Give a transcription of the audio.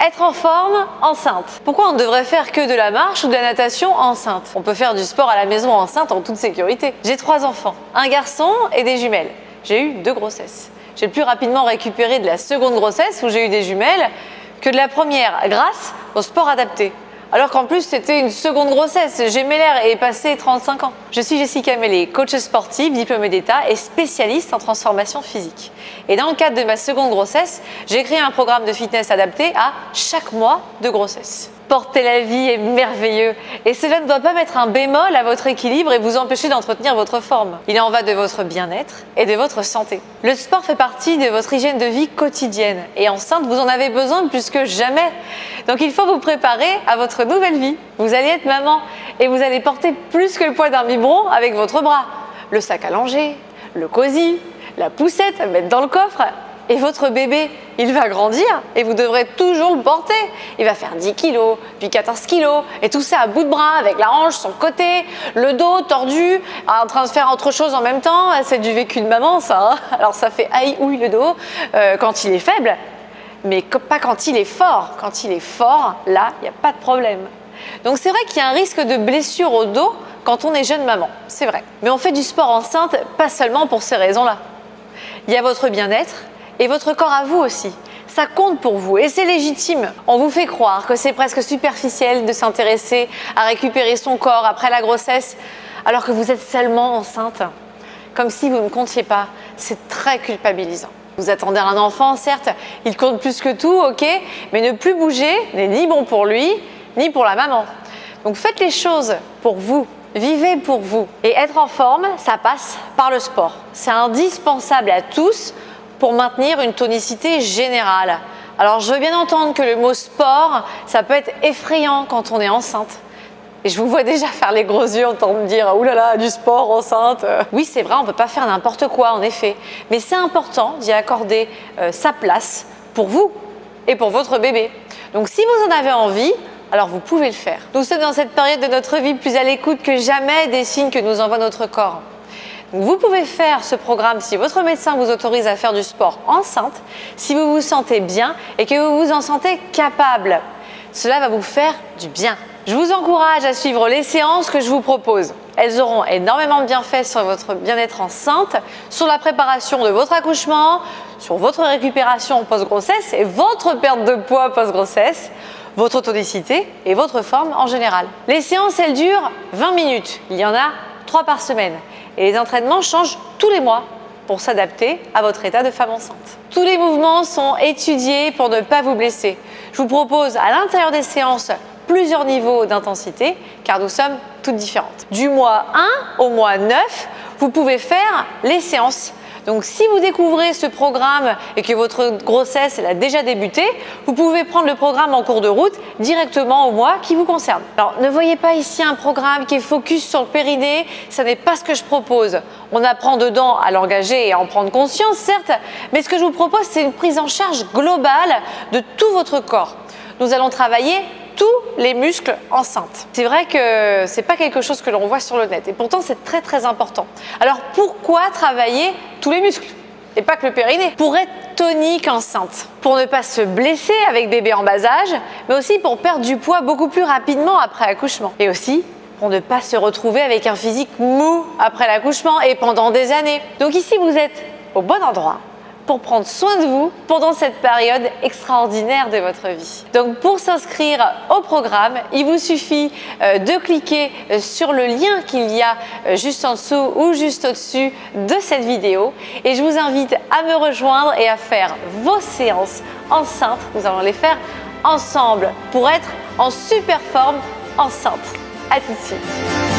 Être en forme enceinte. Pourquoi on devrait faire que de la marche ou de la natation enceinte? On peut faire du sport à la maison enceinte en toute sécurité. J'ai 3 enfants, un garçon et des jumelles. J'ai eu 2 grossesses. J'ai plus rapidement récupéré de la seconde grossesse où j'ai eu des jumelles que de la première grâce au sport adapté. Alors qu'en plus, c'était une seconde grossesse. Gémellaire et passé 35 ans. Je suis Jessica Mellet, coach sportive, diplômée d'État et spécialiste en transformation physique. Et dans le cadre de ma seconde grossesse, j'ai créé un programme de fitness adapté à chaque mois de grossesse. Porter la vie est merveilleux et cela ne doit pas mettre un bémol à votre équilibre et vous empêcher d'entretenir votre forme. Il en va de votre bien-être et de votre santé. Le sport fait partie de votre hygiène de vie quotidienne et enceinte, vous en avez besoin plus que jamais. Donc il faut vous préparer à votre nouvelle vie. Vous allez être maman et vous allez porter plus que le poids d'un biberon avec votre bras. Le sac à langer, le cosy, la poussette à mettre dans le coffre. Et votre bébé, il va grandir et vous devrez toujours le porter. Il va faire 10 kilos, puis 14 kilos, et tout ça à bout de bras, avec la hanche sur le côté, le dos tordu, en train de faire autre chose en même temps. C'est du vécu de maman, ça. Hein. Alors ça fait aïe ouille le dos quand il est faible, mais pas quand il est fort. Quand il est fort, là, il n'y a pas de problème. Donc c'est vrai qu'il y a un risque de blessure au dos quand on est jeune maman, c'est vrai. Mais on fait du sport enceinte pas seulement pour ces raisons-là. Il y a votre bien-être, et votre corps à vous aussi. Ça compte pour vous et c'est légitime. On vous fait croire que c'est presque superficiel de s'intéresser à récupérer son corps après la grossesse alors que vous êtes seulement enceinte. Comme si vous ne comptiez pas. C'est très culpabilisant. Vous attendez un enfant, certes, il compte plus que tout, ok, mais ne plus bouger n'est ni bon pour lui, ni pour la maman. Donc faites les choses pour vous. Vivez pour vous. Et être en forme, ça passe par le sport. C'est indispensable à tous pour maintenir une tonicité générale. Alors je veux bien entendre que le mot sport, ça peut être effrayant quand on est enceinte. Et je vous vois déjà faire les gros yeux en train de me dire « Ouh là là, du sport enceinte !» Oui, c'est vrai, on ne peut pas faire n'importe quoi en effet. Mais c'est important d'y accorder sa place pour vous et pour votre bébé. Donc si vous en avez envie, alors vous pouvez le faire. Nous sommes dans cette période de notre vie plus à l'écoute que jamais des signes que nous envoie notre corps. Vous pouvez faire ce programme si votre médecin vous autorise à faire du sport enceinte, si vous vous sentez bien et que vous vous en sentez capable. Cela va vous faire du bien. Je vous encourage à suivre les séances que je vous propose. Elles auront énormément de bienfaits sur votre bien-être enceinte, sur la préparation de votre accouchement, sur votre récupération post-grossesse et votre perte de poids post-grossesse, votre tonicité et votre forme en général. Les séances, elles durent 20 minutes. Il y en a 3 par semaine. Et les entraînements changent tous les mois pour s'adapter à votre état de femme enceinte. Tous les mouvements sont étudiés pour ne pas vous blesser. Je vous propose à l'intérieur des séances plusieurs niveaux d'intensité car nous sommes toutes différentes. Du mois 1 au mois 9, vous pouvez faire les séances. Donc si vous découvrez ce programme et que votre grossesse elle a déjà débuté, vous pouvez prendre le programme en cours de route directement au mois qui vous concerne. Alors ne voyez pas ici un programme qui est focus sur le périnée, ça n'est pas ce que je propose. On apprend dedans à l'engager et à en prendre conscience, certes, mais ce que je vous propose c'est une prise en charge globale de tout votre corps. Nous allons travailler tous les muscles enceintes. C'est vrai que c'est pas quelque chose que l'on voit sur le net et pourtant c'est très très important. Alors pourquoi travailler tous les muscles et pas que le périnée? Pour être tonique enceinte, pour ne pas se blesser avec bébé en bas âge, mais aussi pour perdre du poids beaucoup plus rapidement après accouchement et aussi pour ne pas se retrouver avec un physique mou après l'accouchement et pendant des années. Donc ici vous êtes au bon endroit pour prendre soin de vous pendant cette période extraordinaire de votre vie. Donc pour s'inscrire au programme, il vous suffit de cliquer sur le lien qu'il y a juste en dessous ou juste au-dessus de cette vidéo et je vous invite à me rejoindre et à faire vos séances enceintes. Nous allons les faire ensemble pour être en super forme enceinte. À tout de suite.